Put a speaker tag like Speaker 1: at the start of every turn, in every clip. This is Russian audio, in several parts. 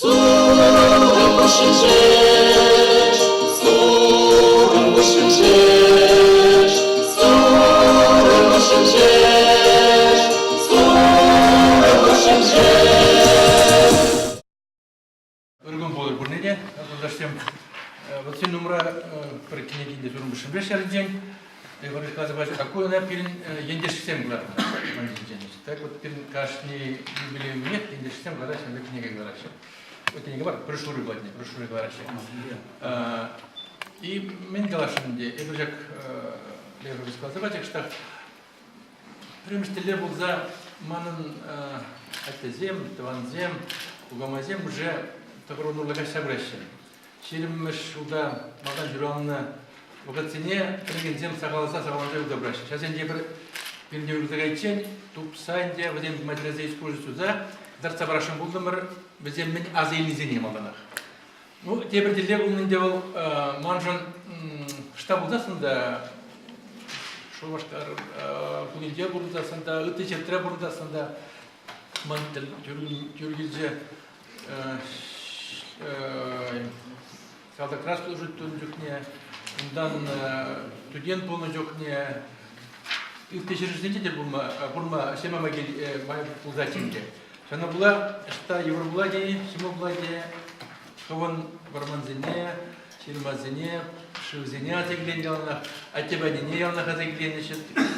Speaker 1: Örgün olur bu neden? Arkadaşlarım, bu numara bir kinekinde durum bir şey şeriden. Говорит, казалось, какой он пилин ендешсем главное. Так вот пилин кашни юбилей нет, ендешсем главное, чем книга главное. Вот книга бар, прошуры главное. И мен галашинде, и друзья, левый сказать, что приместеле был за манан атезем, тванзем, угамазем уже такого нулага собращен. Через уда мадан журанна в цене пригодзем согласа согласия удобращен. Сейчас я не передаю туп санде, в день материализации используется за дарца брашем булдамыр, в день мен азельнизене маданах. Ну, теперь деле он делал манжан штаб удасында, что ваш кулинде бурдасында, утечетре бурдасында, мантел тюргизе салда крас служит тут жукне, дан студент был на жукне, и в тысячелетие бурма сема могиль моя пулдатинке. Она была, что Евробладе, Семобладе, Хован Барманзине, Сильмазине, Шивзине отегление, а тебя не я на отегление,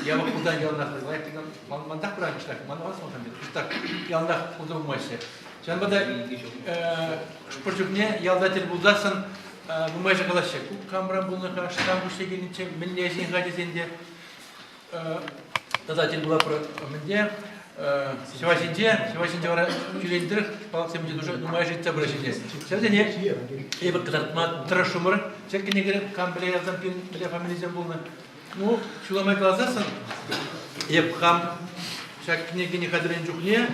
Speaker 1: я в куда я на отегление, man так правильно что, man вас можно быть, так я на куда в массе. Сейчас бада, спортивне, я датель булдасан, в майже галаще, камера был на каш, там уже гениче, мне здесь гадит инде, датель была про мне. Сегодня вора чилендер, палцем где уже думаю жить обращение. Сегодня не, я бы когда мат трашумер, всякие негры камбли я зампин для фамилии замбулна. Ну, чуломай глазасан, я бхам, всякие негры не ходили жухне,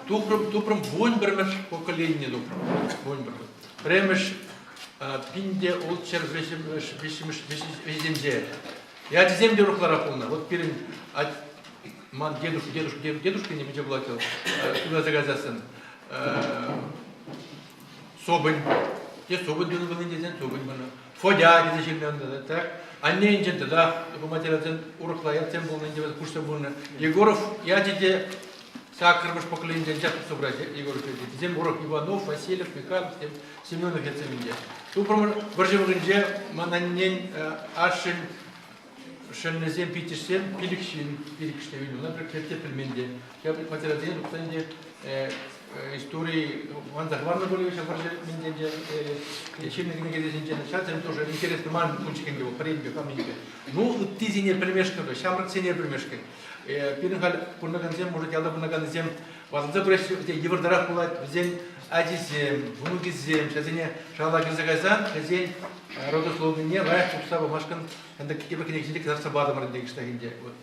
Speaker 1: тупром вонь бермеш поколение тупром, вонь бермеш. Премеш пинде улчер весемже. Я земли рухлара полна, вот перед ман дедушка не меня платил, туда загазасан. Собын, те собын дюну был индезен, собын был. Фодя индезен был, так. Анне индезен тогда, по материалу урокла, я тем был индезен, курс был. Егоров, я тебе сакрымыш поколение индезен собрать, Егоров, тем урок Иванов, Васильев, Михайлов, Семенов, я тем индезен. Ту промер, боржевый индезен, мананен, ашин. Шеннезем питишсем пиликшин видел, например, те пельменде. Я предпочитаю день, потому истории ван захварно были еще боржевый чемный книги день начать, им тоже интересно ман кунчикин его парень каменька. Ну ты зене пельмешка, шамрак зене пельмешка. Пирнгал пурнаганзем может я лабу наганзем. Вот забрать евродара пулать зем адизем, вунугизем, сейчас зене шалаги загазан, зень родословный не лайк устава машкан. Это какие-то книги, которые собраны в родных штатах, вот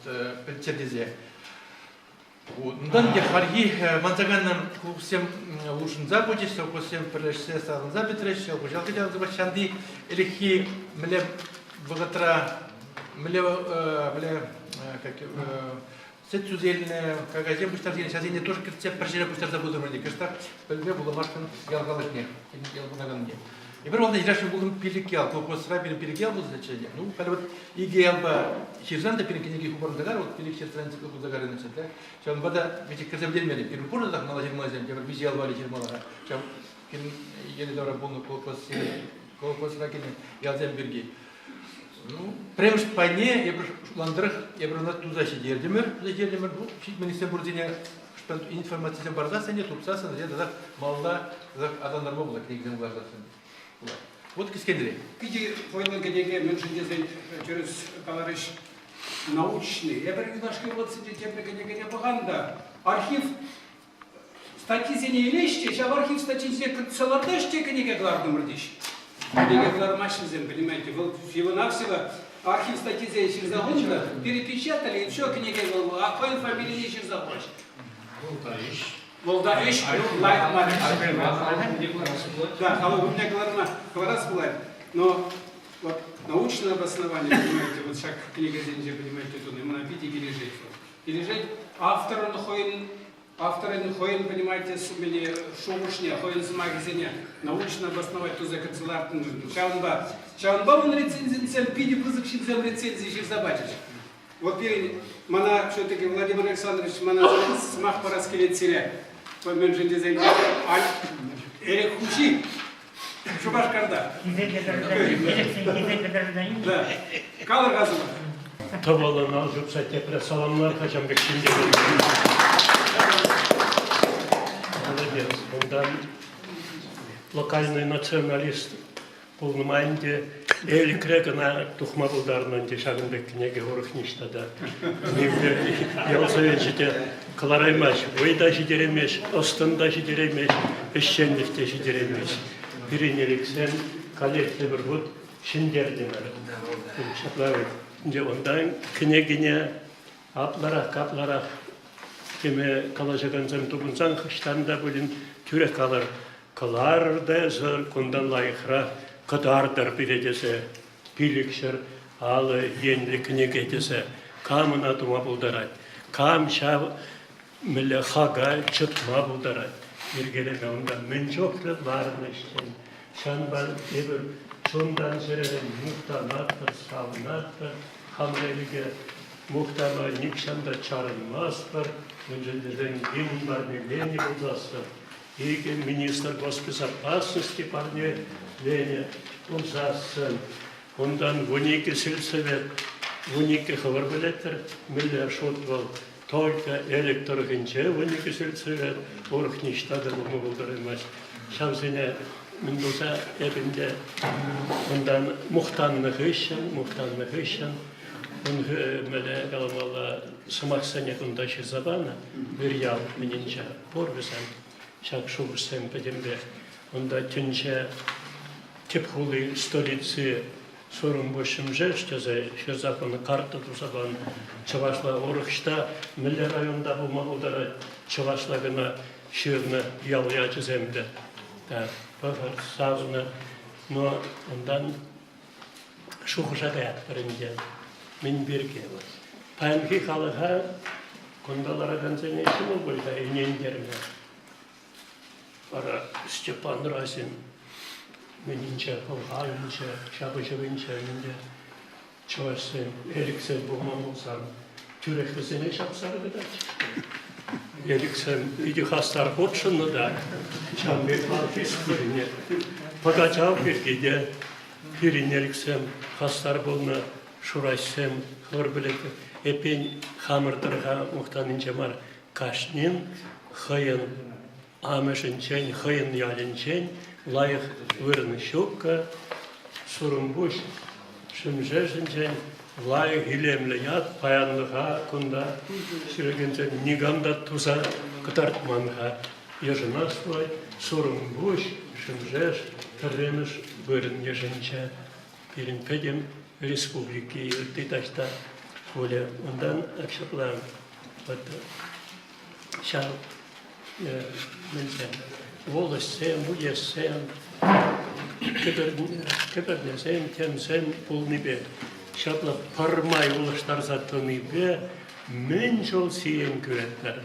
Speaker 1: предчердезе. Вот, ну там где харги, манзаганным всем лучшим забудешься, всем прилежься, стал забитреща, пожалуй, хотел забыть шанди, или хи мле богатра, мле как сетюзельная, как азем пустарзин, сейчас я не тоже как прежде пустар забуду вроде, кажется, пельме было машкан ялгалыкне, ялгалагне. И первое, я же был перекел, то после рабина перекел был значение. Ну, когда вот игелба хирзанта перекинеги хубар загар, вот перекчерцанцы как загары начать, да. Сейчас он вода, ведь как дельмели, перепорно так наложил мазем, я визиал вали хирмала. Сейчас еле добро был после ракины ялземберги. Ну, прям по ней, я ландрах, я брал туда сидердимер, ну, чуть министр бурдиня, что информация бардаса нет, тупсаса, я тогда малда, адан нормально книгам глаза. Вот кискендри.
Speaker 2: Где война, где меньше через товарищ научный. Я говорю, наш вот сидите, где пропаганда. Архив статьи не лечите, сейчас архив статьи целодашьте, где главным родищ. Где главным машинзем, понимаете, всего-навсего архив статьи через загонка перепечатали, и все, книга, а какой фамилии через загонка. Волдаиш, лайк мариш. Да, а у меня говорят, но вот научное обоснование, понимаете, вот как книга Зенджи, понимаете, тут ему напить и пережить. Пережить автор находит авторы хоен, понимаете, мне шоушне, хоен с магазине, научно обосновать ту за канцеляртын. Чаунба он рецензия, пиди позакшинзем рецензии забачишь. Вот мана все-таки Владимир Александрович, мана смах по раскелетсире, по меньше дизайне, Эрик Хучи, Шубашкарда. Да, Калар Газова.
Speaker 3: Tavallaan alkupsa tekrar salamlar kaçan bekçinde. Bundan локальный националист полномайнде Эль Крегана тухма ударнан дешагындек книги урухништада. Нивде ялсовечите калараймаш, ойда жидеремеш, остында жидеремеш, эшченликте жидеремеш. Биринеликсен коллекция bir вот шиндердинер. Шаплавы. Ondan kınegine atlarak kime kalacağınızın tutunsan kışlarında bugün türe kalır. Kalar da zor kundan layıkra kadardır bilecese pilikşer alı yenli kınegedese kamına tuma buldaray. Kam şav mille haga çıtma buldaray. Bir gelene ondan mençoklu varmışsın. Şanban ebir şundan sereden muhtanattır, savnattır. Hamlelige muhtana nikşanda çağrılmazdır. Önceden bunlar Leni uzasın. İyi minister госбезопасности parne Leni uzasın. Ondan 12 сельсовет, 12 хабарбилеттер, миллиард шутвал. Только электрогенче 12 сельсовет, орхништада bunu buldurilmez. Şamsine Mendoza evinde ondan muhtanlık işin, onu böyle kalmalı sımaksanya kundaşı zabana bir yıl menince porvesen şakşubusem pedimde onda tünce tephuli stolici sorun başım jeşteze şerzapını kartı tuzaban Çavaşla Orukşta Milli rayonda bu mahudara Çavaşlagına şiirine yalıya çizemde. Bakar sağını no ondan şu kuşakaya birinci min bir kere. Panki kalıha kundalara benzene şunu burada inenderine. Para Stepan Razin menince, halınca, şabıcıvınca minde çoğasen, eriksen bulmam olsam türekvizine şapsarı kadar çıktı. Eriksen idi hastar hoçunu da çambe falkis birine. Pagacav bir gide birin eriksem hastar bulna şuraysem hırbilek epen hamırdırga muhtanınca mar kaşnin hayın ameşinçen hayın yalinçen layık vırını şokka sorun boş şımjeşinçen layık hilemle yat payanlığa kunda sürgünce niganda tuza kıtartmanha yaşına svay sorun boş şımjeş terreniş vırın yaşınca birin pedem Respubliki yurttaşta böyle ondan akşamlar şal mesela volesem bu yesem keberdesem temsem pulni be şapla parmay ulaştar zatını be mençol siyen küretler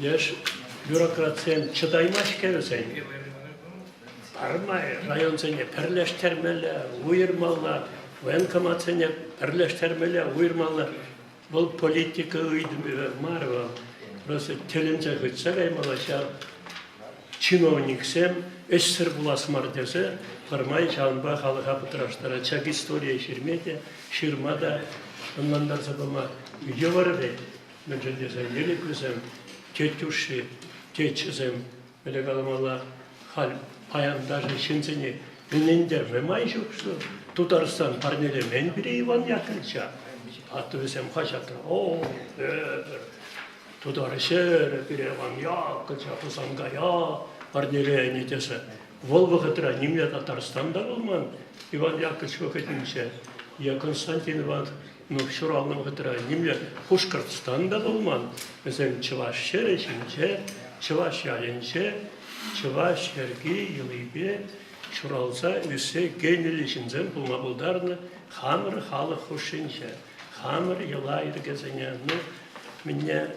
Speaker 3: yaş bürokratsem çıdaymaş keresen parmay rayon sene perleştirmeli uyurmalı Военкоматсене birleştirmeli, uyurmalı. Bu politika uydu marva. Просто telince gitse kaymalaşa чиновниксем эсер bulasmar dese, parmay çanba halığa pıtıraştıra, çak istoriya şirmete, şirmada, ondan da sabama yıvarı bey. Bence dese, yeliklisem, tetüşü, teçizem, böyle kalmalı hal, payandaşı şinsini, ünlendirme mayış yoksa. Tutarstan parnele men biri Ivan Yakılça. Hatta bizim haşatır. Tutarışır bir Ivan Yakılça. Kusanga ya parnele ne dese. Vol vakıtıra Nimya Tatarstan'da olman. Ivan Yakılça vakıtınca. Ya Konstantin Ivan Şural'ın vakıtıra Nimya Pushkartstan'da olman. Mesela Çıvaş şereşince, Çıvaş yayınca, Çıvaş yergi yılıbe Şuralsa üsse genelişinzen bulma buldarını hamır halı hoşince, hamır yılayır gezenyanı minne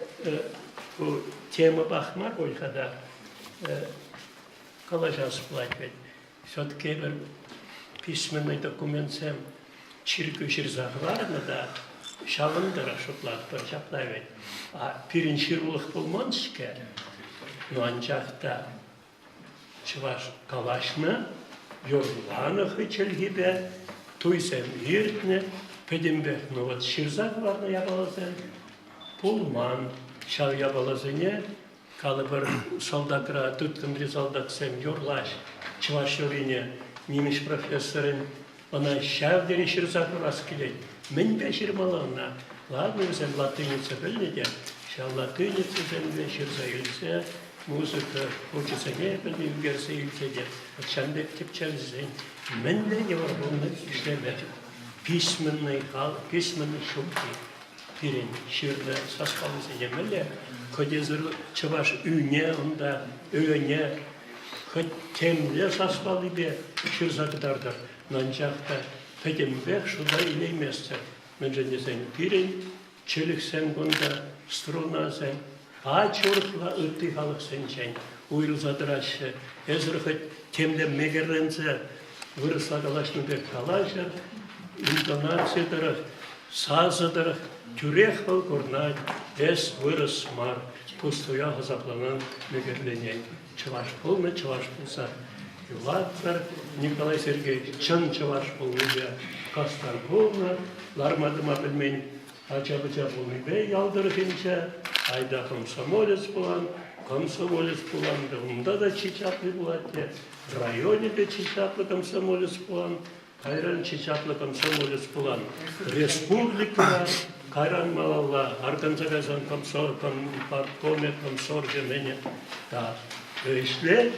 Speaker 3: bu tema bakmar oykada kalacağız платить. Все-таки bir письменный документсем çirköşür zahlarını da şalındıra şutlaktır, çaplayvet. Pirinçi ruh bulmanışke, no ancak da çıvar kalaşını, yorulağını hıçıl gibi, tuysem yırtını, pedimbe, no вот şirzak varını yapalazın, pulman, şal yapalazını, kalıbır soldakra, tutkundri soldaksem yorlaş, çıvar şörini, nimiş profesörün, ona şavderi şirzak raskiley. Мен беширмалана. Ладно, sen латиница bilmedi. Şal latiница sen beşirse, muzika, hoçsa ne bileyim gerse ilsede. Çande tipçemizin. Men de var bunu işleme. Письменный хал, письменный şumki. Pirin, şirde, saskalısı yemeli. Kodezir çıbaş üne, onda öğene. Temle saskalı bir şirzakıdardır. Nancak da Petembe şurada ileymezse, bence sen pirin, çelik sen bunda, struna sen, ağaç yorukla ıttı halık sen çen, uyruzadır aşı, ezrıkı temde megerrense, vırısa kalaşını bir kalaşır, intonasiyadır, sazıdır, türek bal kornay, es vırıs mar, pustoya hazaplanan megerlenye, çıvaş bulma, çıvaş bulsa, Yulatlar Nikolay Sergeyevич çın çıvaş bulunca kastar bulma, larmadıma bilmeyin acabıca bulmayı bey yaldırınca ayda komsomolec bulan, onda da çiçaplı bulatya, rayonu da çiçaplı komsomolec bulan, kayran çiçaplı komsomolec bulan, respublika kayran malalla, organizasyon parkomet komsorcu meni da. Eşleyt,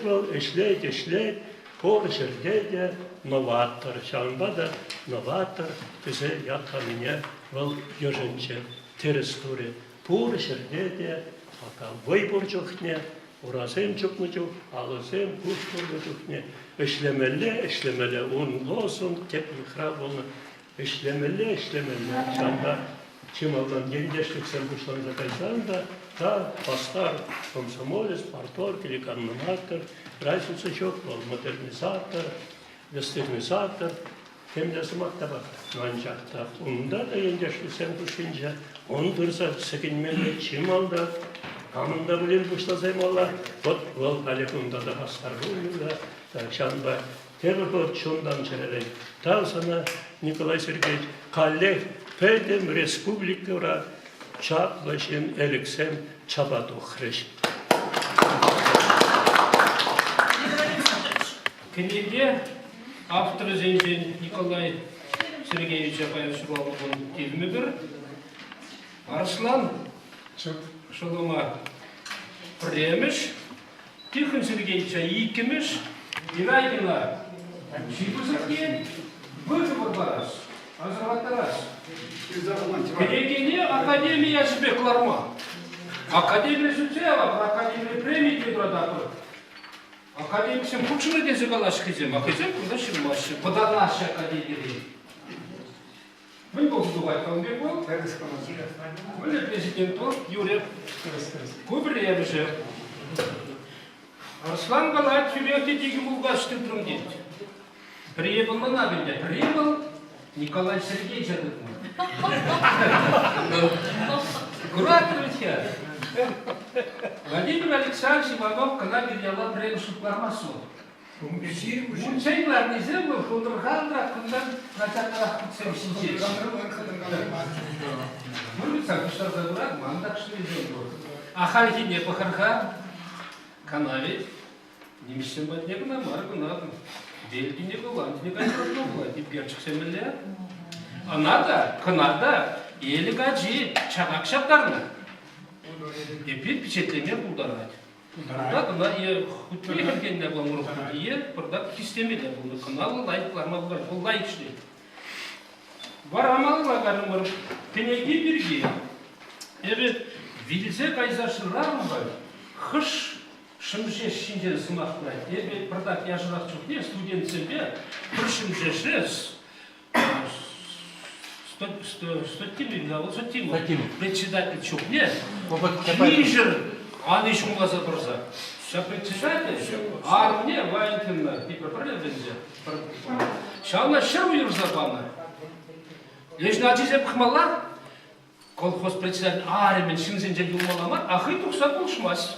Speaker 3: porşerde de novator, şamba da novator, bize yakamine, val yojence, teresturi, porşerde de, aka vayborcukne, orasem çokmucuk, alasem kuşborcukne, eşlemeli, un olsun, teknik onu, eşlemeli, şamba, çimaldan gençlik sen kuşlarınıza kaysan da, да, пастар, комсомолец, парторг или коммунатор, разница çok var, modernizatör, westernizatör, hem de smakta ancak da onda da yengeçli sen kuşunca, ondursa sekinmeli çimalda, kanında bilen kuşlasayım ola, ot kalefunda da pastar oluyor da, şanba, terör çondan çeleren, daha sana Nikolay Sergeyevich, kalef, pedem respublikora, Çaplaşım, eliksem, çabat ohreş.
Speaker 4: Книге авторы Зенжин Николай Сергеевич Апаев-Шуваловын тегімі бір. Арслан Шолома Премеш, Тихон Сергеевича Икемеш, Ивайгина Шипусаке, Бөтібір барас, Азырваттарас. Кенегене Академия жібекларма. Академия жүтсева, Академия премия кедрадапыр. Академисем кучыны дезе калаш кезем, а кезем куда шырмашы, подалашы академия. Мен болду Байкалбек бол, мен президент бол, Юрий Кубревже. Арслан Галай тюректе деген булгашты тұрым дейді. Приебыл мына білді, приебыл Николай Сергеевич адыдым. Кураторовича. Владимир Александрович Иванов кана берияла бірен шутлармасы ол. Мунчайлар незем бұл, қылдырғандырақ күндан начатырақ күтсем шинчеш. Мүлік сақыштарда бұрад, маңдақ шынезем бұл. Ахалхи не пахарха, канавет, немістен бәднегі намар күнадым. Белгіне Голландия кайратно была, тепер çıksemelle. Ana da, kınada, eli gacı, çakak şaplarına. Bir piçetleme buldaraydı. Burada kına iyi, hütmeye gelgenine bulamur okudu iyi, burada kistemeli buldu. Kınalı layıklarına bular, bu layık işte. Var amalılar karım var, penegi birgi. Evet, vilse kayzaşırlar mı var? Hış, шымже шинжен сымақтай. Ебе продак яжырақ жоқ не, студент себе, бір шымжешес, 100 тимли, председатель жоқ не, Кижер, а не шумлаза борза. Сейчас председатель, а мне Валентина, ты проправляешь? Сейчас она шару юрзабана. Лишь на чизе пхмала, колхоз председатель Аремен шинзенджи юмаламар, а хы тухса булшмас.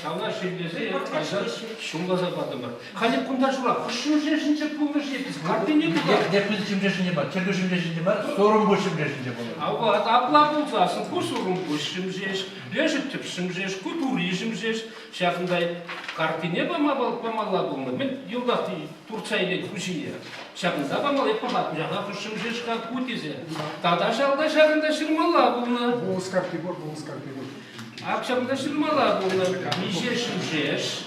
Speaker 4: Сауна шилдезе, кажа шумлаза бадымар. Ханеп кунда жура, хушун жешинче пулныш епис, карты не була.
Speaker 1: Не пызычым жешинде бар, чергышым жешинде бар, сорым бошым жешинде болар.
Speaker 4: А вот, апла булзасын, кусурум бушым жеш, лежит тепшим жеш, кутурижим жеш, шахындай карты не помала булны. Мен юлдахты Турцияйден хушине. Шахында помала еппалат, жаға хушым жеш как кутизе. Тада шалда шахында шырмала булны.
Speaker 2: Булыс карты бор, булыс карты бор.
Speaker 4: Акшамда шырмала булны, нижешим жеш.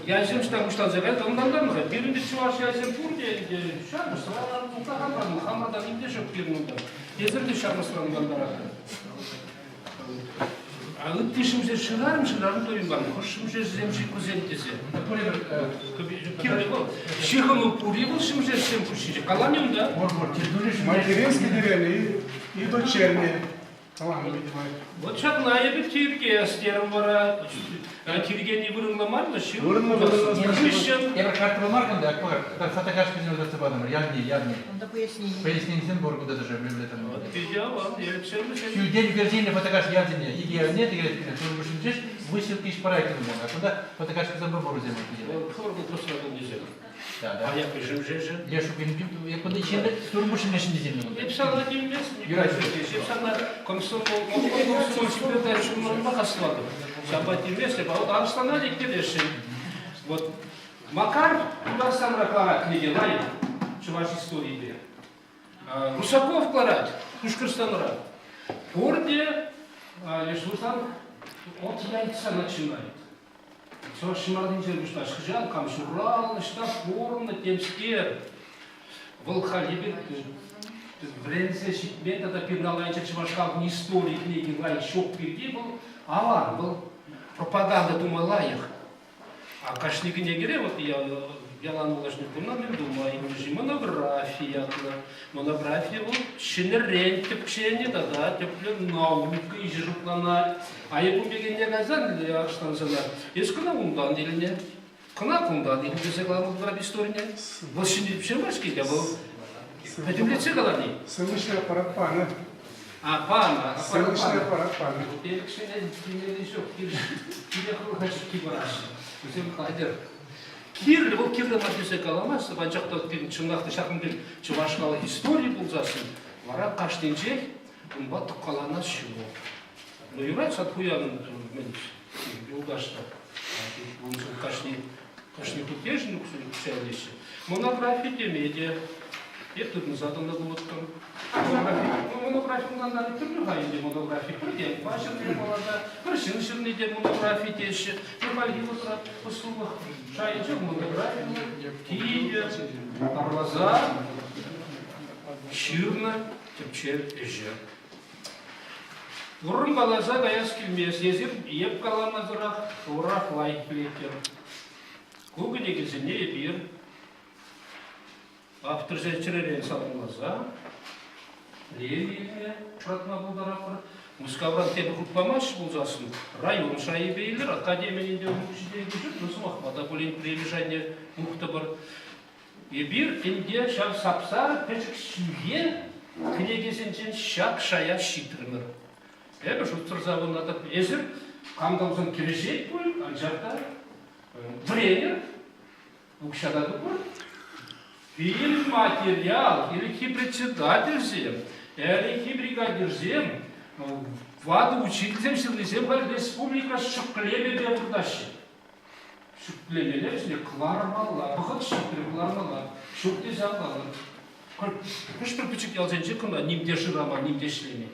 Speaker 4: Я жем что там что загал, там данга. Биринде чуваш я жем пурде, шарм срала, мухаммад, Мухаммада не дешев пирнуда. Езерде шарм срала гандара. А вот пишем же шарм то иман, хошим же земши кузентезе. Шихану пуривал шим же всем пуши. Каланем да?
Speaker 2: Материнские деревни и дочерние.
Speaker 4: Вот сейчас на ебе Тирге стервара, Тирге не вырынламар, но шил.
Speaker 1: Я про карту маркам, да, фотографию не удастся подам, явнее. Пояснение Боргу даже же там.
Speaker 4: Вот видео, я все
Speaker 1: Всю день верзийная фотография явнее. И я нет, и говорит, ты будешь жить, выселки из проекта не можно. А куда фотографию за Боргу сделать?
Speaker 4: Форму просто не сделал.
Speaker 1: Да.
Speaker 4: А я пишем же.
Speaker 1: Я шукаю, я подойчен, турбушим не сделал.
Speaker 4: Я писал один месяц, я писал на комсомол, теперь дальше много складов. Шабати месяц, а вот Арсланали келешин. Вот Макар, туда сам ракларат книги лайк, чуваш истории. Русаков кларат, Пушкарстан рад. Порде, Лешусан, от яйца начинает. Все шимардин жербушта, шхжан, камшурал, нышта форма, темскер. Волхалибин, Брензе, Шикмет, это пирналайчик, чувашкал в истории книги лайк, шок перди был, алан был, пропаганда думала их. А кашник не гире, вот я ланмулашник помню, думаю, им монография, вот, шинерен, тепчение, да, теплен наука, и жирплана. А я помню, не газан, я что сказал, есть куда ундан или нет? Куда ундан, или без главного в истории? Больше не пшемашки, я был. Это лице голодный.
Speaker 2: Сылочный аппарат пана.
Speaker 4: А, пана.
Speaker 2: Сылочный аппарат пана.
Speaker 4: Я, кстати, не еще, я хочу кибараш. Всем кадр. Кирлі, ол кирлі матесе каламас, бачақта чыңнақты шақымден чывашқалы история бұл засын. Вара қаштен жел, ұнба тұққалана шығы. Но юрай сатхуянын мен юлдашта. Кашни кутежін күшәлеші. Монография демеде. Ертүрін задында бұлыттым. Монографиядан да түрлі ғайынде монография. Бірден башырды болада, бір шын-шырнеде монография деші. Нұрмалги отыра ұсылық шайыншы монография. Тиде, тарлаза, шырны, тепчер әжі. Ұрын балаза ғаяз келмес, езір еп қаламазырақ, ұрақ лайк білетер. Көгі негізіне ебір. Автор жәрчеререн салынлаза, Левине, Шатна Булдарапыр, Мускавран темі құтпамаш бұлзасын, район шайы бейлер, академиянде өміршідегі жүр, Нұсым Ахмада бұлен премежане мұқты бір. Ебір, энде шав сапсар, пәчік сүйген, кінегесенчен шак шая шитрімір. Әбі жұттыр завын атып, әзір, қамдаузын кережет бұл, анжақта, тренер, ұқшадады бұл. Или материал, или председатель зем, или бригадир зем, вады учитель зем, республика шықлеме бе бұрдашы. Шықлемелер зем, клармалар, бұқыт шықлем клармалар, шықте заңлалар. Күш бір пүчік ялзенче күнда, немде жырама, немде шлеме.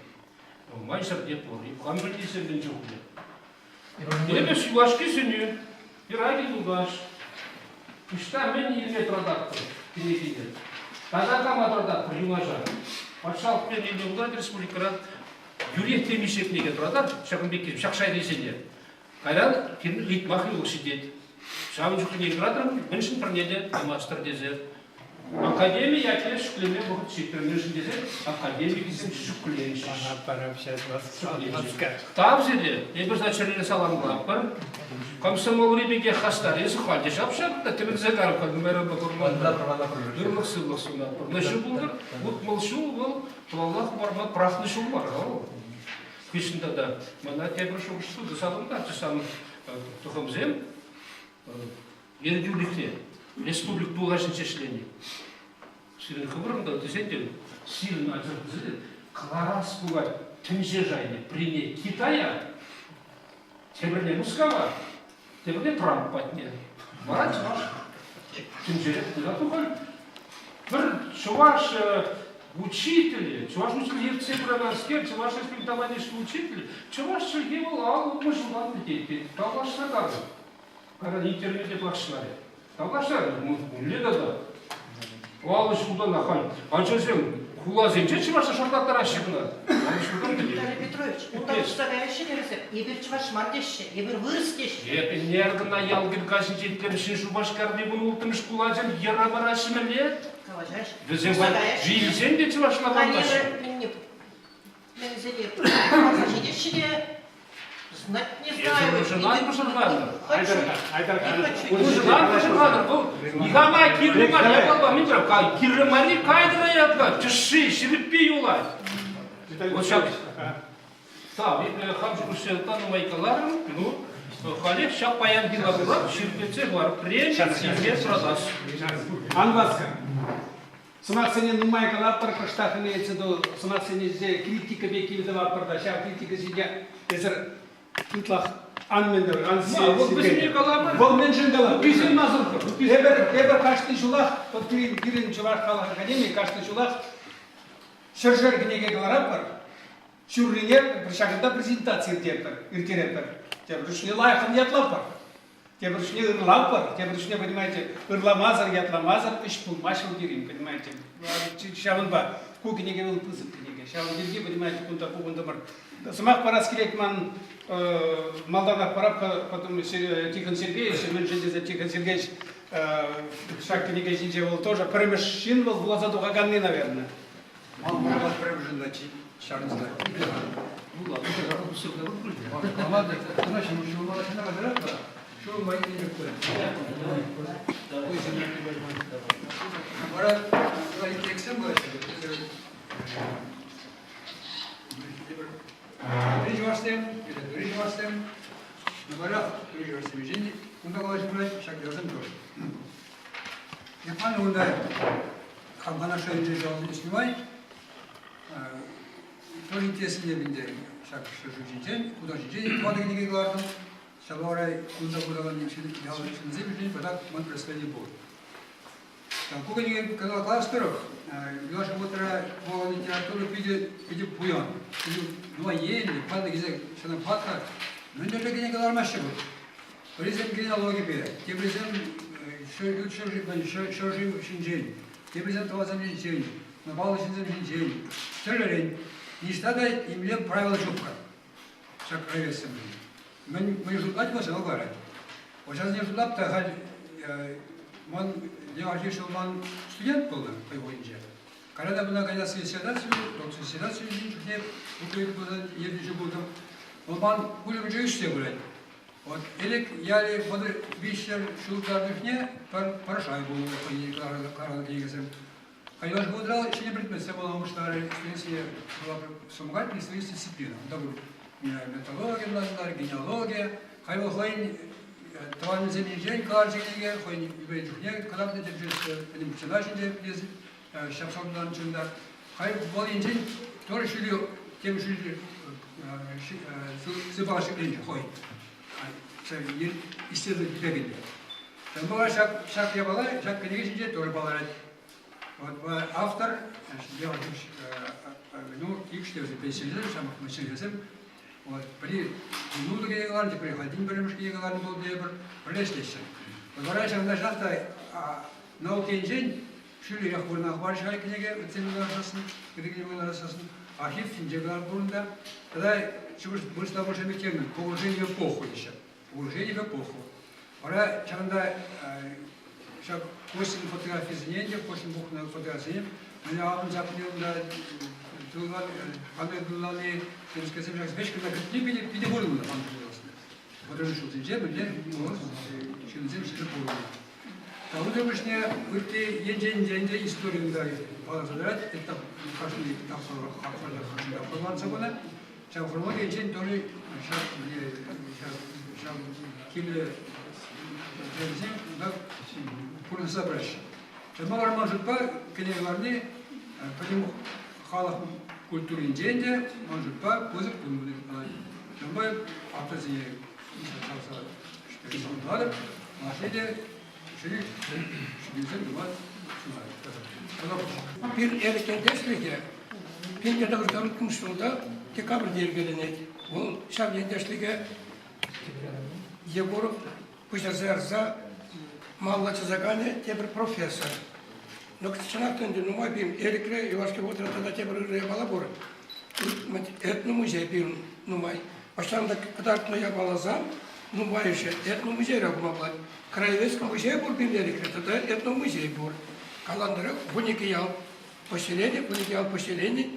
Speaker 4: Майшар деп ұры, қамбір десерден жоғылы. Ебе сүйлашки сүні, ираги бұлдаш. Үшта мен елме продактор. Тогда там отродат, юнажа. Патшалық пен елді ұлдады республикарат. Юрек темешек неге тұрады, шақынбек келіп, шақшай дейсенде. Қайран, литмахи ол шидет. Шағын жүқы неге тұрадыр, біріншін пірнеді, амастыр дезе. Академия якеле шүклеме бұғыт шектермен жіндесе, академия кезім шүкленші.
Speaker 2: Ага, пора сейчас вас подскажет.
Speaker 4: Там зеде, ебір зачерелі саламлап бар. Комсомол ребеге хастар, есі қалде шапшап, да тімін зәгар қалды мәрі бұғырман. Дүрлік сылық сұнап бар. Нөші бұлдыр, бұт мұлшу бұл, тұлалақ барма прахны шу бар. Күшінде да, мана тебір шоғышты, дұсалымда, тұсамын тұқымзем, ердюлікте, республик бұлғашын чешілені. Сирен хыбырында десенден, сирен ажырдызы, кларас бұлай, түнже жайды, прине Китая, тебірне Мускава, тебірне Трамп батне. Барат чуваш, түнже, тұғал, бір чуваш учители, чуваш учитель цифроварскер, чуваш респектованийский учитель, чуваш чергевал, а вот мы желаны дети, талаш сагады. Когда интернете плакшылары. Талаштар, ледада. Алыш куда нахаль. А что сен? Хулазим, че чуваш шартаттар ашығына?
Speaker 5: Виталий Петрович, онда ұстағайшы дересіп, ебір чуваш мардеші, ебір вырыстеші.
Speaker 4: Нергына ялгын қашын жеткерішін шубашкарды бұны ұлтымыш кулазим, ерабар ашымелет.
Speaker 5: Каважаш.
Speaker 4: Візен жиілсен де чувашлаған қашы.
Speaker 5: Мен зелеп, қажедеші де, знать не знаю.
Speaker 4: Жынан пұшырғаныр.
Speaker 2: Айдар,
Speaker 4: Жынан пұшырғаныр. Бұл иғама кирімар, я болба, мен бірім, кирімари қайдыра ятқа, чыши, шіріппей олай. Вот сейчас. Так, хамшы күрсеттен майкаларым, халек, шақ паян дилабылап, шірпетсе бар, премия, себе продаж.
Speaker 2: Анваска. Сынақ сенен нумай калаптар кыштақ имеется до сынақ сенезе критика бекилді вапырда, шақ критика зеде езір китлах анмендер, Бұл мен жыңдала. Эбір қашты жулақ, кирин чуваш қалақ академия, қашты жулақ, шыржыр гінеге қаларап бар, шүрринер бір шағында презентация иртерептер. Тебір үшіне лайқын ятлап бар. Тебір үшіне ырлап бар. Тебір үшіне, понимаете, ырламазар, ятламазар, үш пұл машыл керейм, понимаете. Шағын ба, ку гінеге был пызып гінеге. Шағын дерге, понимаете, кунда бар. Сымақ парас керек ман Молданах парап, потом Тихон Сергеевич, мен жендезе Тихон Сергеевич, шаг книга жинже был тоже премешин был, была задугаганный, наверное.
Speaker 6: Он был премешин, шарн знает.
Speaker 4: Ну ладно, это же все равно кружит.
Speaker 6: Ладно, значит, мы еще молодцы на водородка, что мы не рекуем. Бара, говорите, эксем гласит, Рижвастем, на барах Рижвастем, жени, он такой брать, шаг делаем тоже. Я понял, да, как она что не снимай, то интереснее бинде, шаг что жить, куда жить, куда книги главным, шаборай, куда не делать, не забежать, потом мы происходили бой. Там куда-нибудь, когда класс первых, Леша утро по литературе видит буян, ну а ели, падает где что на патка, ну не только не говорим машину. Призем генеалогии берет, те призем что жив шинжень, те призем того земли шинжень, на балу шинжень шинжень, стрелярень, не стада им лем правила жупка, шаг ревесом. Мы жуплать можно говорить. Вот сейчас не жуплать, то он я ожидал, что он студент был по его инже. Когда была гайдасская седацию, докторская седацию, не укрепил был, едешь был там, он был уже еще гулять. Вот, или я ли вот вечер шел к не поражай был, когда двигался. А я же удрал, еще не предмет, все было, потому что студенция была вспомогательной своей дисциплины. Это был металлогия, генеалогия, хайвал хлейн. Товарный земельный каждый день, хоть не говорит, когда бы держишь, один начинаешь без шапшотдан чунда, хай более день, тоже шили, тем шили, сыбаши клинчи, хой, исследовать бегали. Там была шаг я была, шаг конечно тоже была. Вот автор, я ну их что пенсионер, сам пенсионер. Вот, при минуту где говорили, при один перемешке говорили, был дебр, прилеслись. Вот раньше на шахте науки день, шили я хвор на хваршай книги, оценил рассасн, где был рассасн, архив инженер бурда, тогда чего мы с тобой же термин погружение в эпоху еще, погружение в эпоху. Ора чанда şak koşun fotoğrafisi neydi, koşun bukna fotoğrafisi. Hani abim yaptığında Dullar, Ahmet Dullar'ı deniz kesip şak 5 günde bir de bölümde anlaşılıyorsun. Fotoğrafı şu diyeceğim, bir de şimdi bir bölümde. Tabii de başına ülke yence историяда bazıları etap karşılığı etap sonra karşılığı yapılansa bana çavrama geçen doğru kimle gelsin da bunu sabırış. Ama var может pas книгами потому халах культуры инженде может pas позы культуры. Ama atası inşallah işte bunlar mahşede
Speaker 7: Bir erken dersliğe, Pinker'de ırgalık kımıştığında dekabr dergelenek. Bu şavyen dersliğe Yegorov Pışazerza Malla Çizagane tebir profesör. Noktaçınak döndü numay bir erikre Yavaşki Vodra'da tebir reyabala bor. Etnomuzey bir numay. Başlarında kadar tnoya balazam numay işe etnomuzey reyabala. Краеведском музее был билерик, это этномузей был. Каландра, вуникиял поселение, мы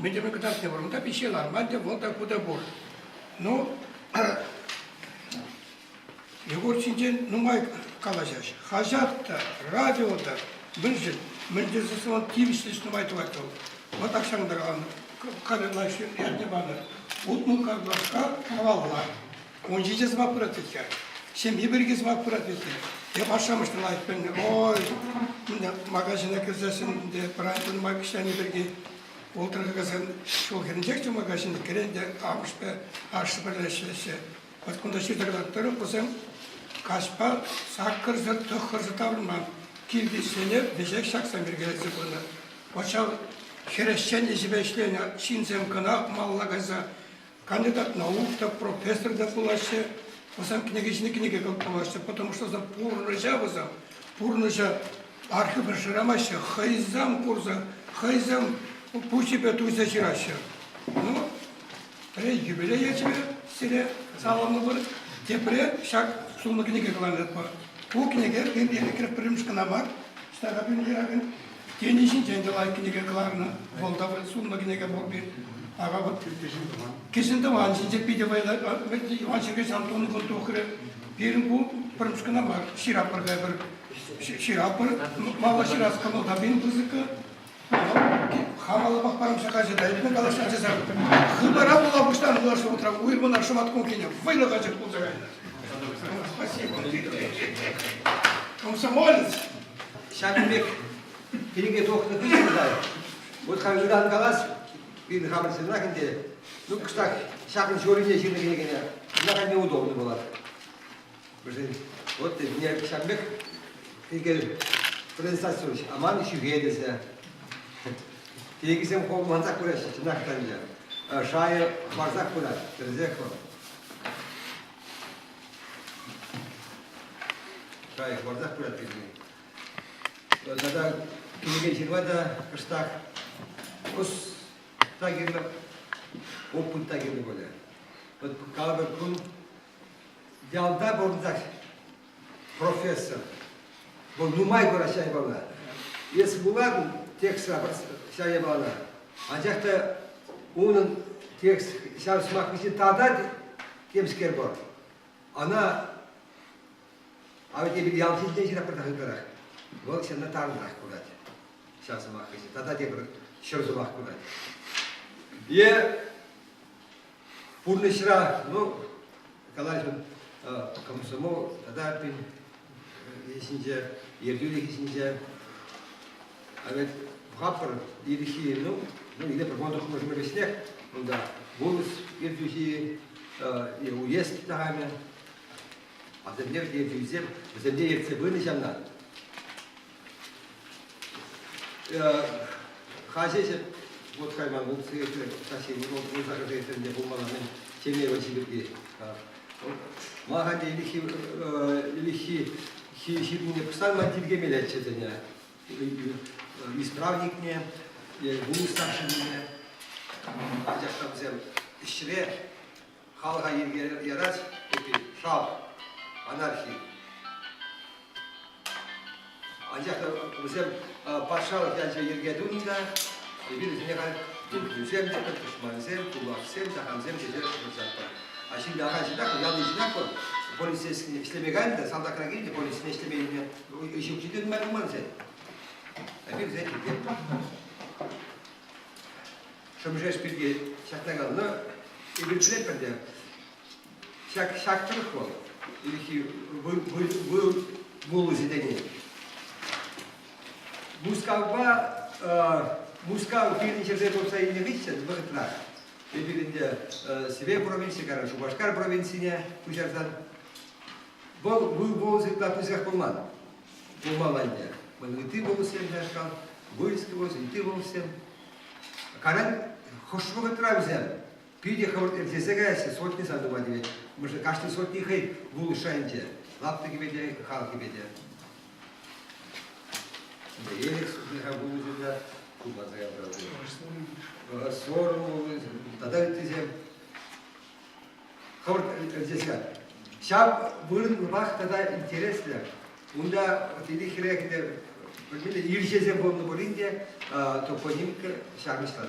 Speaker 7: делаем когда не врун, да пищелар, манте вот так куда был. Ну, Егор Чинчен, ну май калажаш, хажатта, радиода, мынжен тивишлиш ну май туатол. Вот так шандран, калилаш, эрнебана, утну каглашка, кавалла. Он жидес мапуратыка. Семьи біргіз мақпырат деп ашамыштың айтпен, ой, магазина кірзесінде бірайтын магазины бірге отырғызын шоғырынжекті магазины керенде амышпе ашы бірлешесе. Откында шетірдіктері бұзым қашпа, саққырзыр, тұққырзыр табылман. Келгесіне бежек шақсан бергелесі бұны. Очал херещен езібешлені шинзем кына маллагаза кандидат наук да профессор да бұлашы. Сам книги готовишься, потому что за пурножа архив шарамаща, хайзам курза, хайзам пусть тебя тут зачираща. Ну, при юбилее я тебе селе саламно был, теперь шаг сумма книги главное по. По книге я крепримшка на мар, стара пиньярин, денежный день дала книга главное, волдавы сумма книга бобби. Aga вот kesinlikle var. Şimdi bir de böyle Ançık'ı Santon'u kontrolü bir bu pırmızkına var. Şirapır gayber. Şirapır. Mağla şiras kanal da benim kızıkı. Havalı bak parım şakacı da. Ne kadar şakacı da. Hıbara bula baştan ulaştı oturak. Uyurmalar şumat konkine. Vayla gacık bulacak. Спасибо. Комсомолец.
Speaker 8: Şakirlik. Birine tohtu kızımızlar. Bu kanıdan kalas. Bir haber nakinde, ну, кстати, шагнуть жюрине жирно генегене, нака неудобно было. Вот мне Шамбек, ты презентацию, аман еще едется. Ты гисем хом манзак кураж, нахтанья. Шая марзак кураж, терзехо. Шая марзак кураж терзехо. Тогда генеген жирвада, кштак, ус Тагирли, опыт тагирли böyle. Вот kalbur kun, yalda bordak profesör. Bu numay gora şey bana. Если bular tekst şey bana. Ancak da onun tekst çalışmak için tada kimsker var. Ana abi bir yanlış değil rapor takılarak. Bu senden tarlarak kurat. Çalışmak için tada diye bir şurada kurat. Я пурнышра, ну, когда комсомол, тогда пин, если ердюли, если а ведь хаппер, ирихи, ну, или погоду можем объяснять, ну да, волос, ердюли, и уезд тагами, а земле ердюли, земле ерцебыны жамна. Хазисе вот кайман лучше таси не закрыт не бумагамен семейного сибирки махати лихи не постоянно дилгемелет читания исправник не bunu старшине ажактап зем ишре халга ярат эти шал анархия Ancak bizim paşalık yani yerge durumda birisine kadar Gülsem de kırkışmansem, kulağısem, tahansem gece fırsatta. Şimdi arkadaşlar yanlışına koy. Polis işlemegen de saldakına girince polisin işlemeyince ışıkçı dönme durmanız. Bir güzel bir Şimdi bir şartlarını bir de şartlık var. İlki bu zideni. Muskava birinci olsa yine bitse bakıtlar. Birinde Sibir provinsi, Şubaşkar provinsine kuşarsan bu zıtlar tuzak olmadı. Olmalıca. Ben iti olsam yaşkan, bu eski olsam iti olsam. Karan hoşuma bakıtlar bize. Pide havurt ertesi gelse sotni sandım hadi. Mesela kaçtı sotni hay buluşayınca. Laptı gibi de, hal gibi de. Yelik ha buluşunca kullansa yapıyor. Sorun tada tizem. Havurt ertesi gelse. Şab bugün bak tada interesli. Bunda dedi kirek de böyle ilçeze bulundu bolince toponim şarmışlar.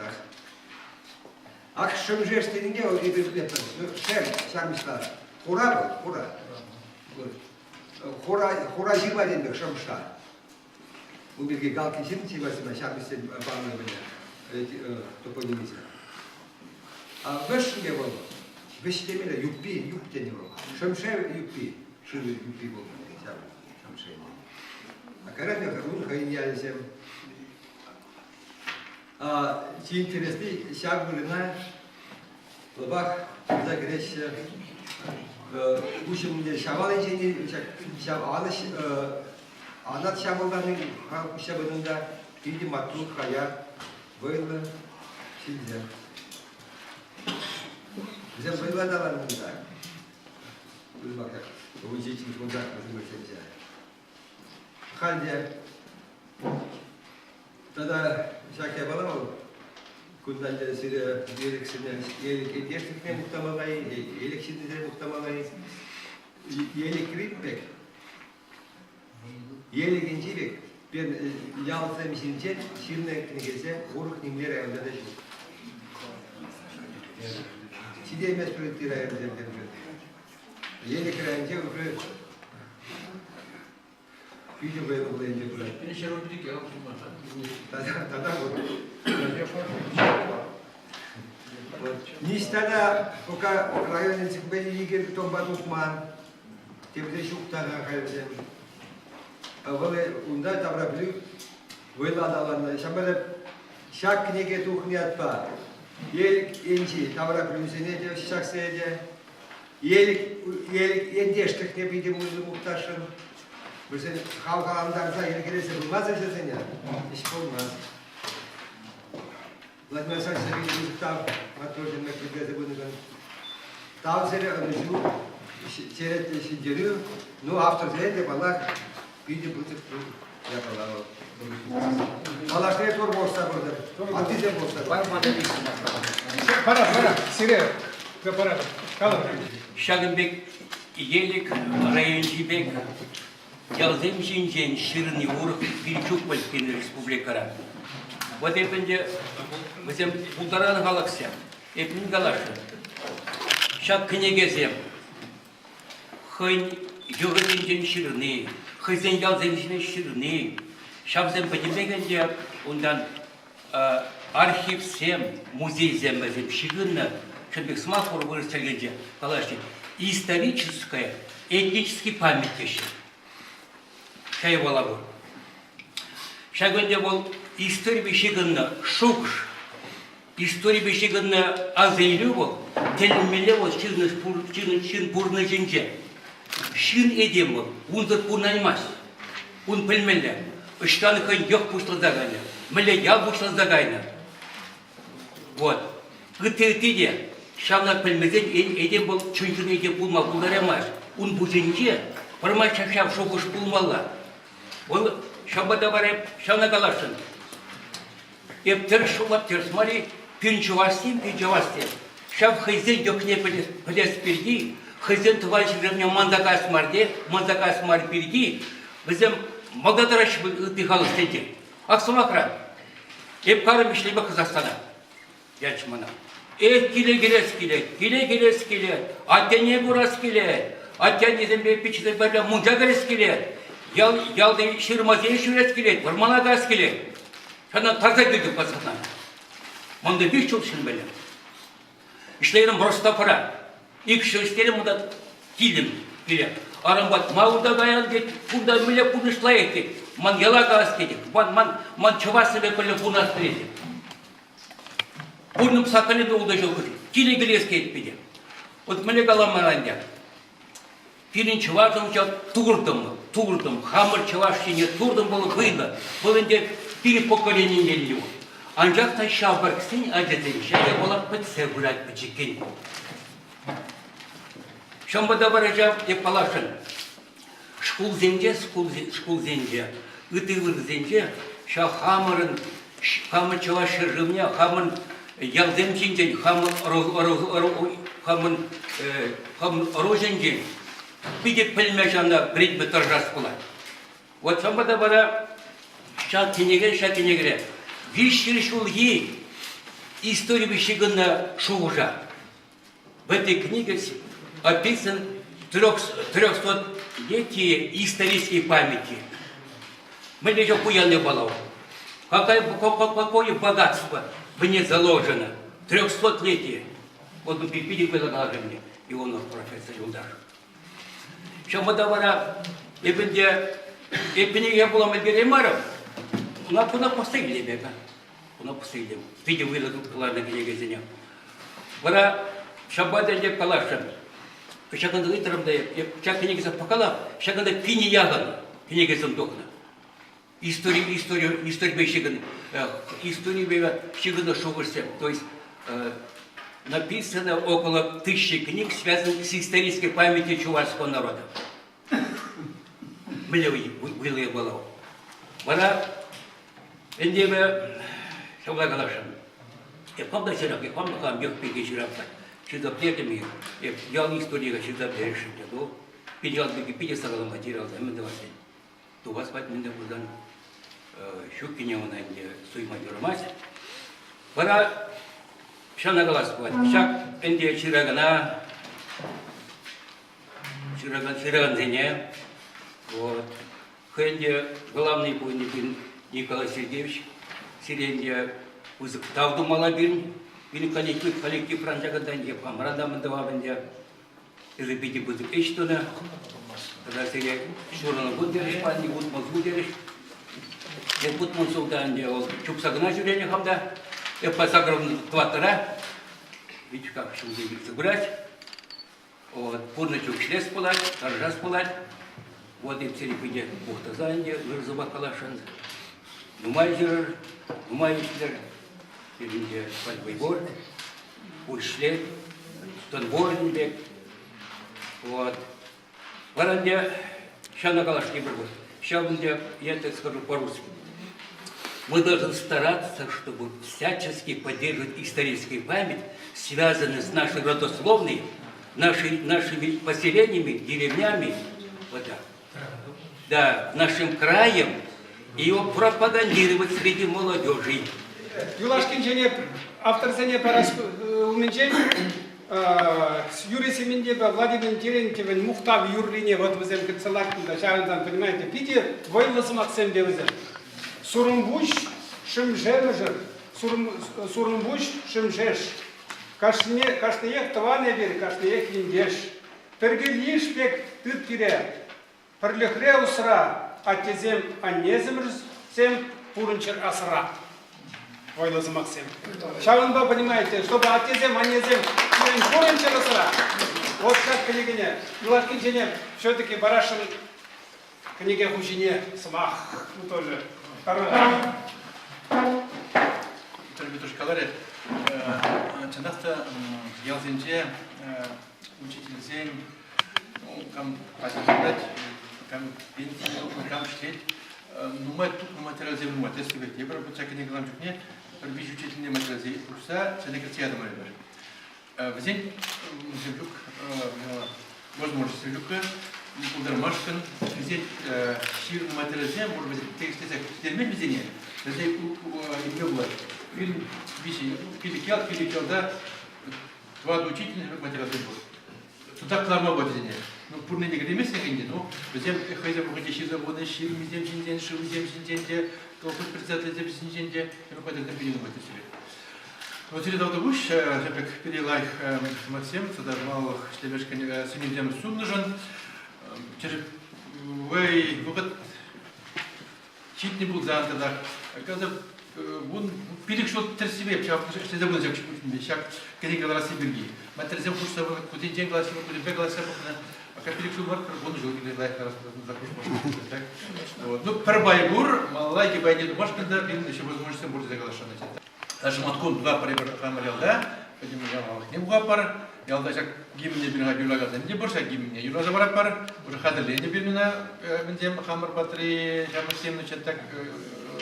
Speaker 8: Akşam jestinde o bir yapar. Şarmışlar. Hora. Hora jiva demek şarmışlar. Bu bilgi galki için çivasına şarmışlar bağlı böyle toponimize. Beş ne var? Beş demir yuk deniyor. Şamşev yuppi. Şöyle yuppi bu. Şamşev. Akaran ya karun kayın yalısem. Интересный шаг на бах за греч учим где шавал инженер шав анат шавалдарын шабынында иди матру хая было сильзе bizim bölgelerde biz bakar bu için kontak bizim için halde tada şaka yapalım kundan dersiyle yelik ediyesine muhtemelen yelik şimdi muhtemelen yelik ripek yelik incibek bir yalnızım için şimdi gelse uruk nimler ayında da şu Çiğdem mesuliyetleri ayında yelik ayınca öyle Video böyle bulayınca böyle.
Speaker 1: Beni şerobidik ya.
Speaker 8: Tada bu. Nistada poka rayonun çıkmayı ilgili tomba tutman. Tepede şuktaga kayıpsın. Böyle unda tabrablı. Böyle adalarında. Şambada şak nege tuhniyat pa. Yelik enci tabrablı üzerine de şak seyde. Yelik endeştik ne bildim muhtaşın. Mesela halk alanlarında yeni gelirse bulmaz eşlesin ya. İş olmaz. Mesela size bir kitap, matörcün mektubiyete bunu ben. Tavsiye önücü, çeyret işinceliyor. No hafta zeyde balak, bir de buçuk yapalım. Balaklıya tor borçlar burada. Antize borçlar.
Speaker 2: Var mı adı değilsin? Para, sire. Ve para. Kalın.
Speaker 9: Şagınbek, Yelik, Rayıncıbek, Ялзем Жинжен, Ширный Урок, Пинчук, Пальпин, Республика. Вот это bizim Bulgaran galaksi, Epin galaksi. Şak kınegezem, hın Jogajinjen Şirni, hızın Ялзemjin Şirni, Şabzem Padimegence, ondan arşiv sem, muzey zemezem, Şigınna, Şabek Смахор вырастили galaksi. Историческая, этнический памятник. Şey var bu. Şagönde bu история beşiğinde şokş, история beşiğinde azeyli bu. Telimle bu çın purnajınca. Şin edem bu. Unzat purnaymas. Un pelmelle. Iştanı kan yok puştazagayna. Mele ya puştazagayna. Вот. Gıtı diye. Şamlar pelmezen edem bu çünkü edem bulma bularamaz. Un bujince. Parmak şakşam şokuş bulmalı. Ол шабада барып, шана калашын. Эптер шулап терсмали, пинчувастим. Шаб хызен дёкне пылес перди, хызен товарищ равня мандакас мар перди. Bizim Молдодараш пихалыс тете. Аксумакра. Еп карым ишлебе Казахстана. Ячмана. Келес келе. Аттене бурас келе. Аттене зембе пичте бәрі мұнда керес келе. Ялды шырмазе шүрес келе. Вармана газ келе. Шана таза келдік Казахстан. Мұнда 5 жыл шын бәлі. İşlerim burası para. İlk şu işlerim burada kilim bile. Arambat mağurda gayan git. Burada bile konuşla etti. Man yala gaz dedik. Man çavası ve böyle bunu astırdı. Bunun sakalında olacak olur. Kile gileske etmedi. Ot mele galamlarında. Pirinç vardım tuğurdum. Hamur çavaşçını tuğurdum bunu kıyla. Bunun bir pokoleni geliyor. Ancak da şabarksın acıdır. Şöyle olak bitse bırak bıçıkın. Şambada varacağım yapalaşın. Şkul zence. Itılır zence. Şah hamur çavaşırımnya, hamur yalzemçince, hamur orozence. Bir de pelmejanda bir tarjas kula. Вот şambada vara şah kinegre. Вещи шулги, история Вещегона Шужа. В этой книге описан 300-летие исторической памяти. Мы лишь охуенный балов. Какое богатство в ней заложено. 300-летие. Вот мы пипили мне, Ионов профессор Юлдаш. Чем мы давара, эпине я была Мальгеремаров, Она постигли бега. Она постигли. Видео выложил кларна книга зеня. Вара шаббата деп калашан. Шаганда итрам да чак книга запакала, шаганда пини яган. Книга замдокна. История бешиган. История бега шигана шугурсе. То есть написано около 1000 книг, связанных с исторической памятью чувашского народа. Были было. Вара Endeme şabla kalaşım. Yapamda şerak, yapamda kam yok peki şerakta. Şurada piyetemi, yalı istoriye şurada berişimde do. Bir yıl peki sağlam materiyal hemen de vardı. To vas pat mende buradan şu kinyavana ende suyma görmez. Bana şana kalas var. Şak ende şiragana şiragan zene. Вот. Хенде главный буйный Николай Сергеевич Сиренья Тавду Малабин, Вин коллектив Франчагаданья, Памрадам Давабанья, Элебити Бузык Эштона, тогда Сирия Шурана Будериш, Панди Будман Будериш, я Будман Сулданья, Чупсагна Жюрения Хамда, я посагран Тватара, видишь, как шумзы собрать, вот, Пурначук шлес пулать, Таржас пулать, вот и в Церепиде Бухтазанья, Вырзаба Калашан. Numaizer, Elinde Пальбайбор, Ульшлет, Тонборнбек. Вот. Варанде, сейчас на Калашке был. Сейчас я так скажу по-русски. Мы должны стараться, чтобы всячески поддерживать историческую память, связанную с нашей родословной, нашими поселениями, деревнями, вот так. Да, нашим краем, и его пропагандировать среди молодежи.
Speaker 2: Юлашкин жене автор жене парас уменьшень Юрий Семендеба, Владимир Терентьевен, Мухтав Юрлине, вот вы зем канцеляркин, да, понимаете, Питер, войласы Максим Девзем. Сурумбуш, Шимжемжер, Сурумбуш, Шимжеш. Кашнеек таване бер, кашнеек индеш. Тергелиш пек тыт кире. Перлехре усра, атезем аннеземрз, сем пурунчер асра. Войласы Максим. Шаванба, понимаете, чтобы атезем аннезем пурунчер асра. Вот как княгиня. Юлашкин жене все-таки барашин книге хужине смах. Ну тоже.
Speaker 1: Битушкалары, чандақта ялзенже учительзен, кам пасихандат, кам пенсия, кам штет, нумай тут материалзен нумай, тест кебек, ебра бутчаки не глам чукне, прибич учительный материалзен, курса, чандекерция адамай бар. Везен землюк, возможность землюка, Удармашкин, здесь шир материализм, может быть, тексты термин везение, это и было. Фильм перекел, да, два учителя материализм был. Туда кларма вот везение. Ну, пурный не гремес не ну, затем хотя бы хотя заводы шир, мизем синтен, шир, мизем синтенте, толку председатель мизем синтенте, ну, поэтому это перейдем в это себе. Вот через автобус, как перелайх Максим, тогда мало что вешка не синтем сум нужен. Через вы вот чит не был за тогда. Когда он перешел терсиве, что забыл за что книга России. Материал курса куда день глаза, куда две глаза, а как перешел марк, он жил или лайк раз так. Ну парбайбур, лайки байди думаешь, когда фильм еще возможность будет заглашенный. Даже маткун два парабрал, да? Поэтому я мало не угапар. Ялдашак гимне бирга юлагазан не борса гимне юлаза барапар уже хадали не бирмина мендем хамар батри жамсем начатак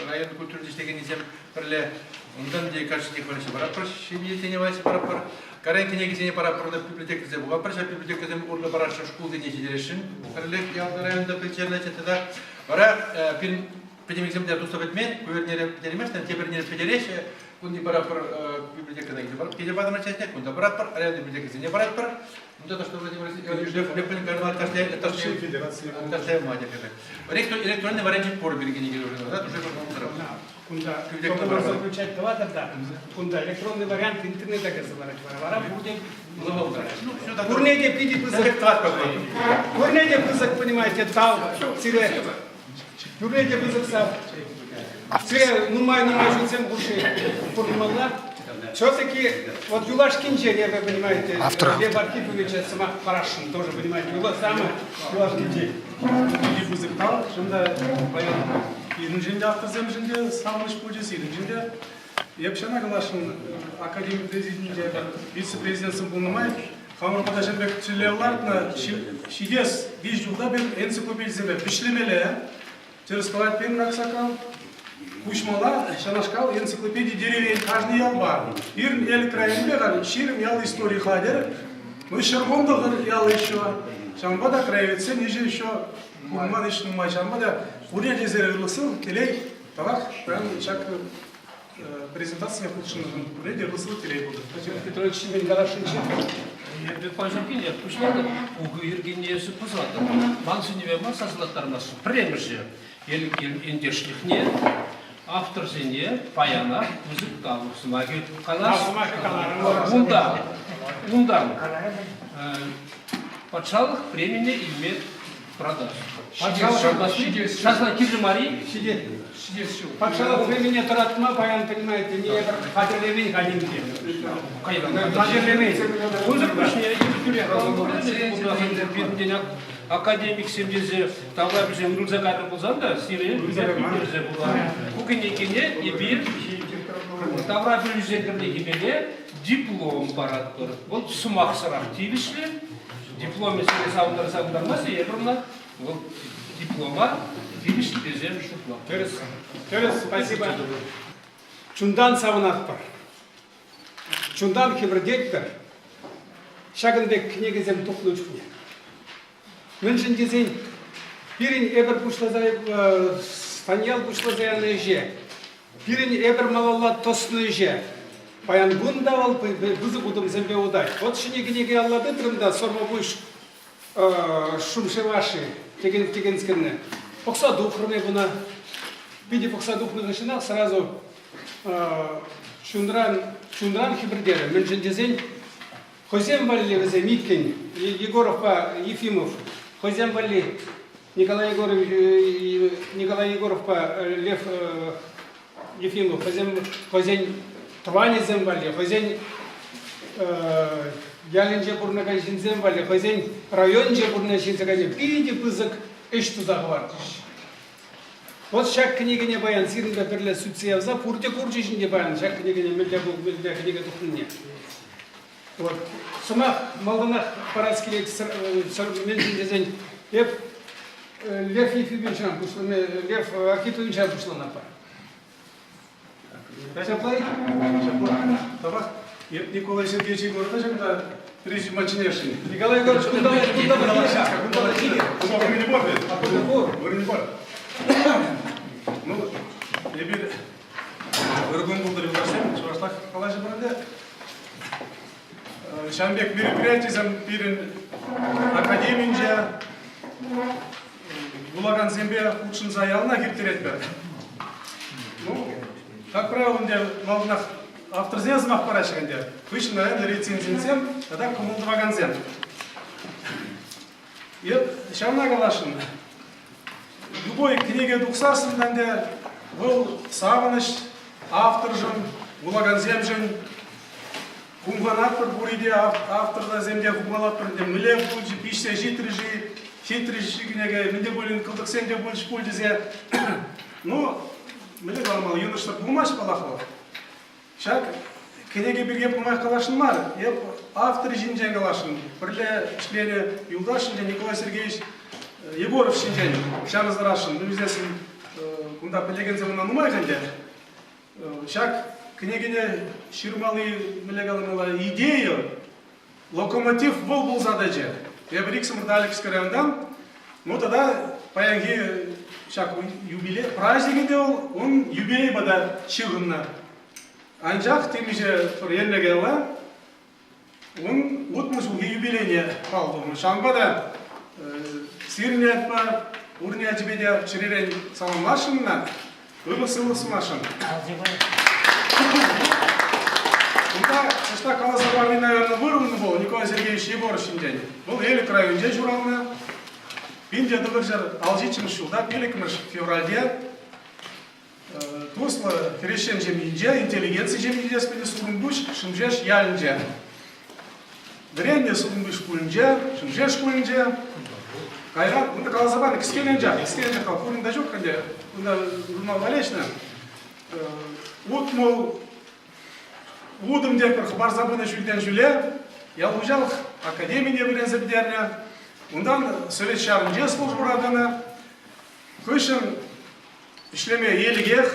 Speaker 1: район культуры дистеген изем перле ундан де кашти хвалыш барапар шибиете не вайс барапар карен книги сене барапар да библиотека зе бугапар ша библиотека зе урда бараша школ де нечедерешин перле ялда районда печерна чатада бара пин педемиксем де тустабет мен кувернере педемеш там теперь педереше кунди барапар библиотека да гибар кеде бадана частня кунда барапар район библиотека зе барапар ну то что Владимир Лепин кармал это все федерация это мать это электронный вариант пор бергени уже да уже
Speaker 2: кунда как заключать товар кунда электронный вариант интернета газоварать вара будет ну все так курнеде пиди пызык курнеде пызык понимаете тау тире курнеде пызык сам тире нумай жильцем уши формалла все-таки вот Юлаш Кинчер, вы понимаете, Лев Архипович сама Парашин тоже понимаете, Юла самый Юлаш Кинчер.
Speaker 10: Пиди пызык тау, шында баян Иринжинде автозем жинде самыш пуджес иринжинде Епшана Галашин академик президенте вице-президентсым булнымай Хамыр Падашенбек Чилевлардна шидес 5 жылда бир энциклопедиясында бишлемеле через палат пен раксакал Кушмала, Шанашкал, энциклопедия деревень, каждый ял бар. Ирн эл краен бегал, ширм ял истории хадер. Мы шармондагыр ял еще. Шамбада краевице, ниже еще курман еще нумай. Шамбада уря дезерерлысыл, телей, талак, прям чак презентация худшин, уря дезерерлысыл, телей буду.
Speaker 2: Владимир Петрович Шимин Галашинчи.
Speaker 4: Я предположим, я пушмада, у Иргинесы позлата. Мансуневе массазлатарнасу, премже, ендешлихне. Автор зене паяна музык там смаги калаш ундан патшалық премияне имеет продаж. Патшалық Кижимари
Speaker 2: патшалық премияне таратма паян понимаете не хадерлемей хадимке. Хадерлемей.
Speaker 4: Музык башне юрия академик семдезе тавра bizim Нурзакарны болсан да сире Нурзакарны болар. Кукенекене ебир тавра жүзендерне кемене диплом бараттыр. Ол сумак сарак тибишле диплом сире саундырмас ебирна ол диплома тибишле безем шутла.
Speaker 2: Терес, спасибо. Чундан савынат бар. Чундан хибрдеттер. Шагынбек книгізем туклучкне. Мünchen дизайн пирин эбер бушлазай станял бушлазайны же. Пирин эбер малалла тосны же. Паян гундавал бузы будем земле удай. Вот шинегинеге аллады трымда сорма буш шумшеваши тегенскерне. Покса духрне буна. Биди покса духрне начинал сразу чундран хибрдеры. München дизайн Хозяин Валли Миткин, Егоров Ефимов, Хозяин Валли Николай Егоров Лев Ефимов, Хозяин Твани Земвалли, Хозяин Ялинже Бурнага Земвалли, Хозяин районже Бурнага Земвалли, пиди пызык эш туда гвардиш. Вот шак книга не баян, сирнда берле суциявза, пурте курчиш не баян, шак книга не мельдя книга тухне. Вот. Сама Малданах Парадский дизайн Лев Ефимович Лев Архипович пошла на пар.
Speaker 10: Николай Сергеевич Егоров, Мачинешин.
Speaker 6: Николай Егорович, куда вы сейчас? Куда вы идете?
Speaker 10: Вы не борьбе?
Speaker 6: А куда вы?
Speaker 10: Вы не борьбе. Ну, я бир. Выргун был дыры варсен, чувашлах калажи бранде. Шамбек мероприятием бирин академинже Булаган зембе лучшин заялна киртеретбер. Ну, как правило, где малнах автор зезмах парашганде. Выше, наверное, рецензенсем, тогда коммундваган зем. И шамна галашин. Любой книге духсасынданде был савыныш автор жын, Булаган зем жын, кумганат бір буриде авторда земде кумгалат бір миле бульжи, пишсе житрижи, хитрижи кнеге, менде болин кылдыксенде бульж пульдизе. Ну, миле галамал, юныштар булмаш балахлы. Шак, книге бирге булмай калашын мар, еп автор жинжен калашын, бірле шлене Юлдашин, Николай Сергеевич Егоров шинжен, шарыздарашын, нүздесін, кунда білеген земына нумай кенде. Шак, книгине ширмалы милегалымала идею, локомотив был задача. Я бы риксом рдаликский райондан, ну тогда паянги шак юбилей, праздник делал, он юбилей бада чигынна. Анжак темиже приемлегала, он вот мы же юбилейне палду. Шамбада сирне отпа, урне отбедя черерен самым машинна, выбысылыс машин. Куда, что колосоварный, наверное, вырван был, Николай Сергеевич Егоров шиндень. Был элик районде журнална, Пинде дывыржар алжичим шулда, пеликмыш февральде, Тусла Ферешен жеминже, интеллигенция жеминже, спели сурумбуш, шимжеш ялинже. Дренде сурумбуш кулинже, шимжеш кулинже. Кайран, это колосоварный, кискеленже, калфурин дажок, когда журнал валечна. Вот, мол, Удым деп хабар забыны жүлден жүле, я ұжал академия бірен зәбдеріне, ондан Совет шарынже службы радына, көшін ишлеме елігех,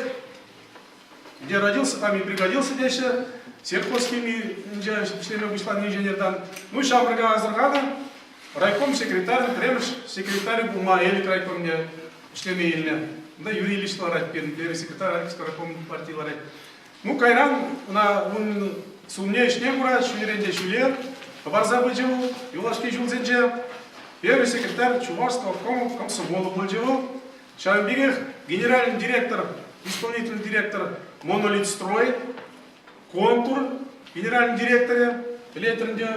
Speaker 10: где родился, там и пригодился деші, сельхозхимии ишлеме вышлан инженердан, ну и шабрыга азырғаны, райком секретарь, премш секретарь бұлма елік райкомне ишлеме еліне, да Юрий Ильич Ларайт, первый секретарь райком партии Ларайт. Ну, кайран, на сумне шнегура, шунеренде шулер, барза быджеву, юлашки жулзенже, первый секретарь Чувашского комсомола быджеву, Шамбигех, генеральный директор, исполнительный директор Монолитстрой, контур, генеральный директор, электронде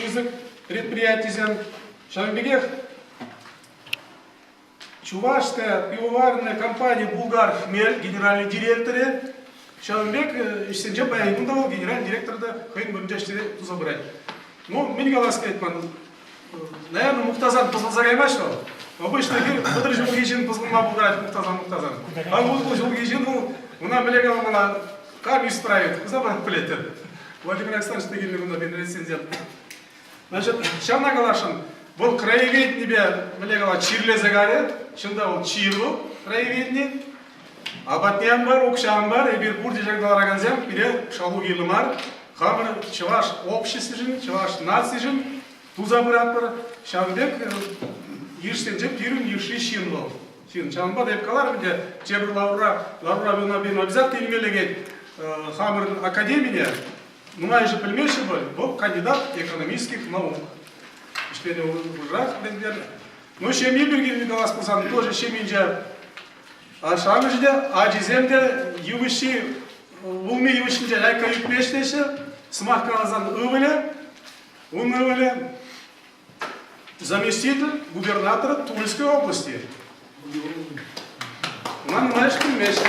Speaker 10: язык предприятия, Шамбигех, Чувашская пивоварная компания Булгар Хмель, генеральный директор, Шамбек, işsence bayağı da генеральный директор да кайын бөлімдештері туза бұрай. Ну, мен қаласқа айтман, наверное, Мухтазан позылзагайма что? Обычно бұдыр жыл кешен позылма бұлдырайды Мухтазан. А вот бұл жыл кешен, мұна біле қаламана как исправить, забрать плеті. Владимир Александрович дегенде бұнда мен рецензент. Значит, шамна қалашын, бұл краеведіне бе біле қала чирле загаре, шында ол чирлу краеведіне. Абатнян бар, окшан бар, ебір бұрды жағдалар ағанзем, бире шалу елімар, қамыр чываш общество жын, чываш нации жын, туза бұрат бар, Шамбек ерштен жеп, ерін ерші шиын бол. Шамба деп қалар, бінде жебір лаура бен обязательно илмелеген қамыр академия, нумай же пілмеші бұл кандидат экономических наук. Іштені ұжрақ, но шеме бірген қалас болсан, тоже шемен жеп, а шамыжде, ажиземде ювыши, улми ювышинде айка юкмештеші, смах қалазан ывыле, он ывыле заместитель губернатора Тульской области. Нам знаешь, кемеші.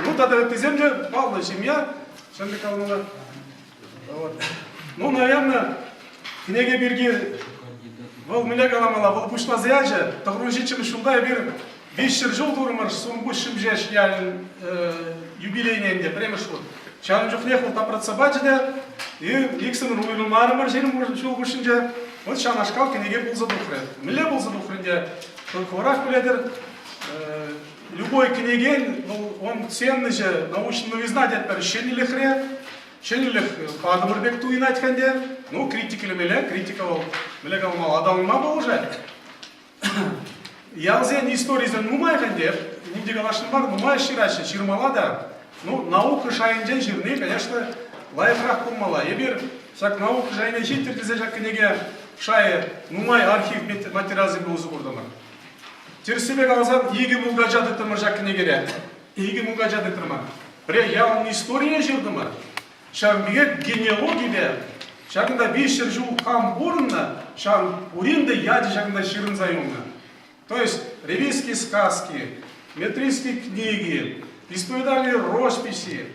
Speaker 10: Ну, тогда ты земля, пална семья, шамбе калмана. Ну, наверное, книги берги, вол миле каламала, вол пушла заяжа, тагружичим шундай бир, 5 жыл durmuş, son bu şimdiş yani юбилейненде, прямо что. Чан жоқ нехол тапратсабачыда, и иксінің уйылмары бар, женім жол күшінде, вот шанашкал кенеге бұл задухрен. Миле бұл задухренде, толковарақ біледір, любой кенеген, он ценный же, научный новизна дед, шенилих ре, шенилих падымырбек туйын айтқанде, ну, критикал, мал адамыма бұл уже. Ялзен историясын нумайған деп, немде қалашын бар, нумай ширашы, ширмалада, ну, наука шайынжен жирне, конечно, лайфрақ болмала. Ебір, сак наука жайына жетірдізе жақынеге шайы, нумай архив материалзен болсы құрдымыр. Терсебек алзан, егі бұлға жадытырмыр жақынегере, егі бұлға жадытырмыр. Біре, яғын история жирдымыр. Шағынбеге генеалогия, шағында 5 жыл қам борынна, шағын уринды яды шағында ширын зайымына. То есть ревизские сказки, метрические книги, исповедальные росписи,